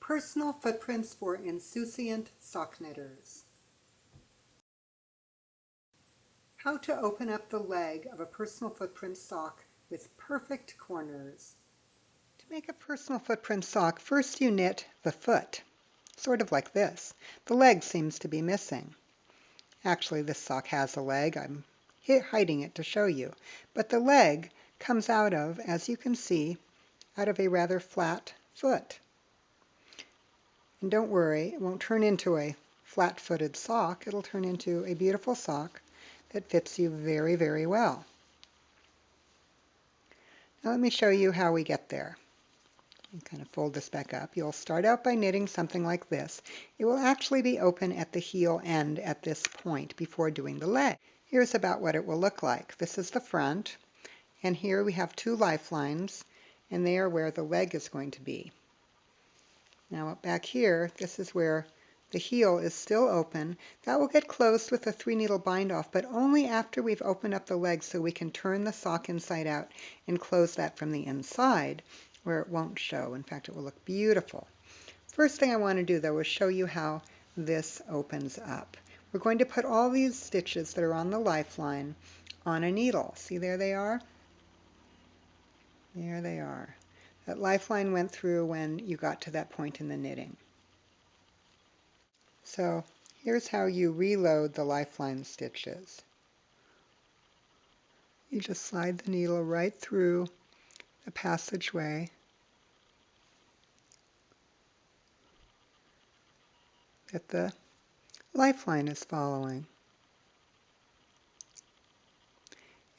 Personal footprints for insouciant sock knitters. How to open up the leg of a personal footprint sock with perfect corners. To make a personal footprint sock, first you knit the foot, sort of like this. The leg seems to be missing. Actually, this sock has a leg. I'm hiding it to show you. But the leg comes out of, as you can see, out of a rather flat foot. And don't worry, it won't turn into a flat-footed sock. It'll turn into a beautiful sock that fits you very, very well. Now let me show you how we get there. You kind of fold this back up. You'll start out by knitting something like this. It will actually be open at the heel end at this point before doing the leg. Here's about what it will look like. This is the front, and here we have two lifelines, and they are where the leg is going to be. Now back here, this is where the heel is still open. That will get closed with a 3-needle bind off, but only after we've opened up the leg so we can turn the sock inside out and close that from the inside where it won't show. In fact, it will look beautiful. First thing I want to do though is show you how this opens up. We're going to put all these stitches that are on the lifeline on a needle. See, there they are? There they are. That lifeline went through when you got to that point in the knitting. So here's how you reload the lifeline stitches. You just slide the needle right through the passageway that the lifeline is following.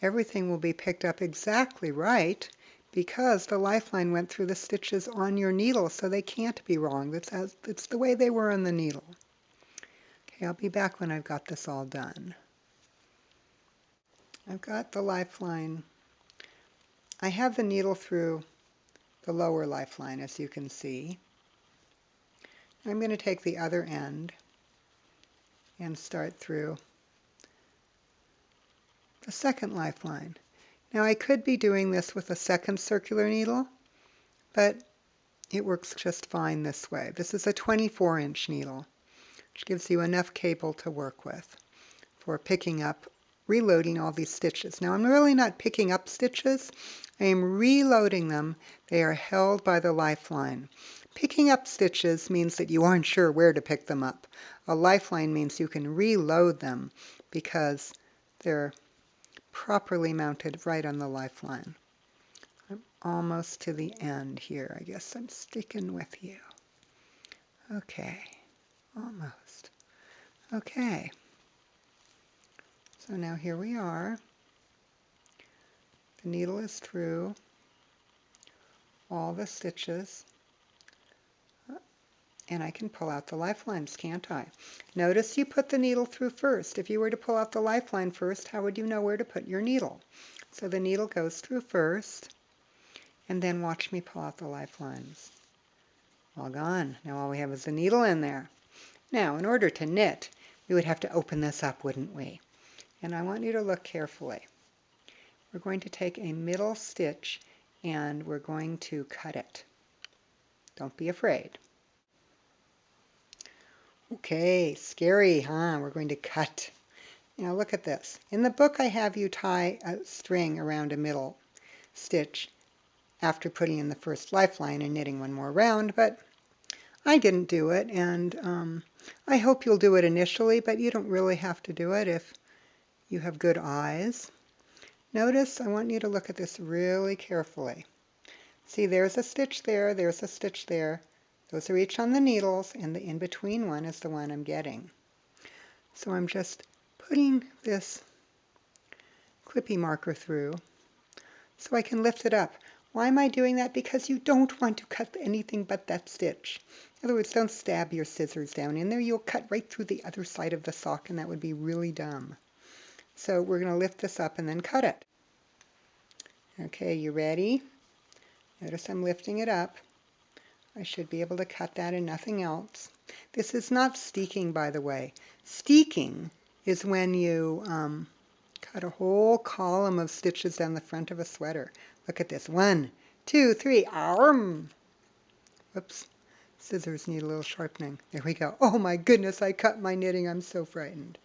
Everything will be picked up exactly right because the lifeline went through the stitches on your needle, so they can't be wrong. It's the way they were on the needle. Okay, I'll be back when I've got this all done. I've got the lifeline. I have the needle through the lower lifeline, as you can see. I'm going to take the other end and start through the second lifeline. Now I could be doing this with a second circular needle, but it works just fine this way. This is a 24-inch needle, which gives you enough cable to work with for picking up, reloading all these stitches. Now I'm really not picking up stitches, I am reloading them. They are held by the lifeline. Picking up stitches means that you aren't sure where to pick them up. A lifeline means you can reload them because they're properly mounted right on the lifeline. I'm almost to the end here. I guess I'm sticking with you. Okay, almost. Okay, so now here we are. The needle is through all the stitches, and I can pull out the lifelines, can't I? Notice you put the needle through first. If you were to pull out the lifeline first, how would you know where to put your needle? So the needle goes through first, and then watch me pull out the lifelines. All gone. Now all we have is the needle in there. Now, in order to knit, we would have to open this up, wouldn't we? And I want you to look carefully. We're going to take a middle stitch and we're going to cut it. Don't be afraid. Okay, scary, huh? We're going to cut. Now look at this. In the book I have you tie a string around a middle stitch after putting in the first lifeline and knitting one more round, but I didn't do it, and I hope you'll do it initially, but you don't really have to do it if you have good eyes. Notice, I want you to look at this really carefully. See, there's a stitch there, there's a stitch there. Those are each on the needles, and the in-between one is the one I'm getting. So I'm just putting this clippy marker through so I can lift it up. Why am I doing that? Because you don't want to cut anything but that stitch. In other words, don't stab your scissors down in there. You'll cut right through the other side of the sock, and that would be really dumb. So we're going to lift this up and then cut it. Okay, you ready? Notice I'm lifting it up. I should be able to cut that and nothing else. This is not steeking, by the way. Steeking is when you cut a whole column of stitches down the front of a sweater. Look at this. 1, 2, 3. Arm. Whoops. Scissors need a little sharpening. There we go. Oh my goodness, I cut my knitting. I'm so frightened.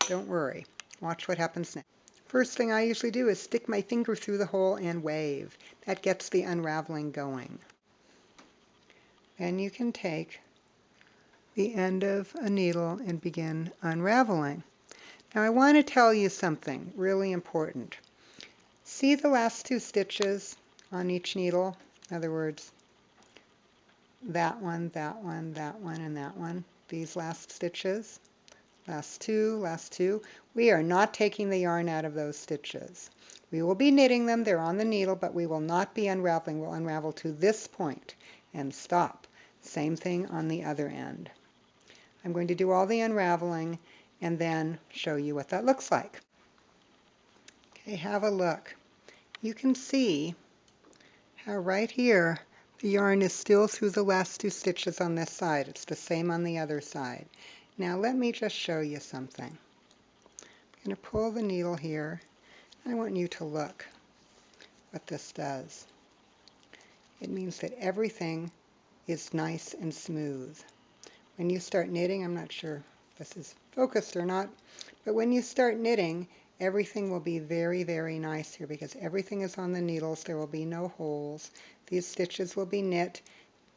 Don't worry. Watch what happens next. First thing I usually do is stick my finger through the hole and wave. That gets the unraveling going. Then you can take the end of a needle and begin unraveling. Now I want to tell you something really important. See the last 2 stitches on each needle? In other words, that one, that one, that one, and that one. These last stitches. Last 2, last 2. We are not taking the yarn out of those stitches. We will be knitting them. They're on the needle, but we will not be unraveling. We'll unravel to this point and stop. Same thing on the other end. I'm going to do all the unraveling and then show you what that looks like. Okay, have a look. You can see how right here the yarn is still through the last 2 stitches on this side. It's the same on the other side. Now let me just show you something. I'm going to pull the needle here. I want you to look what this does. It means that everything is nice and smooth. When you start knitting, I'm not sure if this is focused or not, but when you start knitting, everything will be very, very nice here because everything is on the needles. There will be no holes. These stitches will be knit,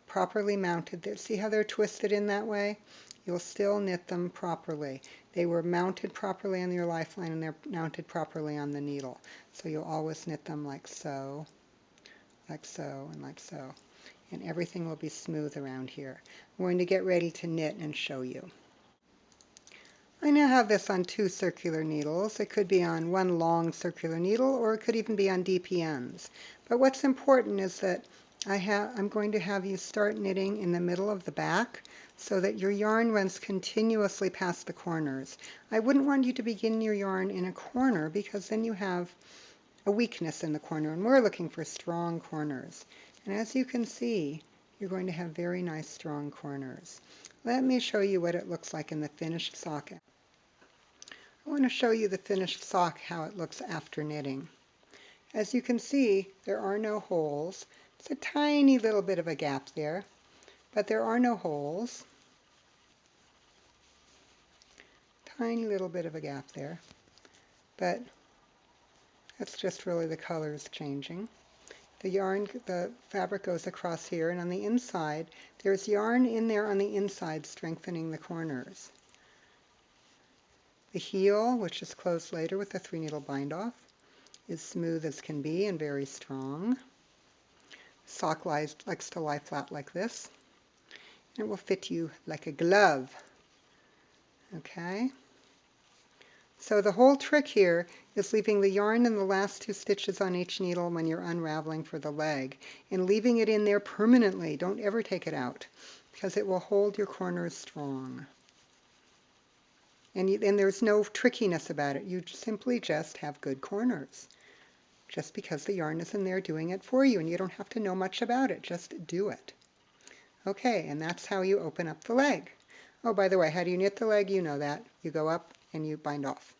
properly mounted. See how they're twisted in that way? You'll still knit them properly. They were mounted properly on your lifeline and they're mounted properly on the needle. So you'll always knit them like so, and like so. And everything will be smooth around here. I'm going to get ready to knit and show you. I now have this on 2 circular needles. It could be on 1 long circular needle or it could even be on DP But what's important is that I'm going to have you start knitting in the middle of the back so that your yarn runs continuously past the corners. I wouldn't want you to begin your yarn in a corner because then you have a weakness in the corner and we're looking for strong corners. And as you can see, you're going to have very nice strong corners. Let me show you what it looks like in the finished sock. I want to show you the finished sock, how it looks after knitting. As you can see, there are no holes. It's a tiny little bit of a gap there, but there are no holes. Tiny little bit of a gap there, but that's just really the colors changing. The fabric goes across here, and on the inside, there's yarn in there on the inside strengthening the corners. The heel, which is closed later with the 3-needle bind-off, is smooth as can be and very strong. Sock likes to lie flat like this, and it will fit you like a glove. Okay? So the whole trick here is leaving the yarn in the last 2 stitches on each needle when you're unraveling for the leg and leaving it in there permanently. Don't ever take it out because it will hold your corners strong. And there's no trickiness about it. You simply just have good corners just because the yarn is in there doing it for you and you don't have to know much about it. Just do it. Okay, and that's how you open up the leg. Oh, by the way, how do you knit the leg? You know that. You go up and you bind off.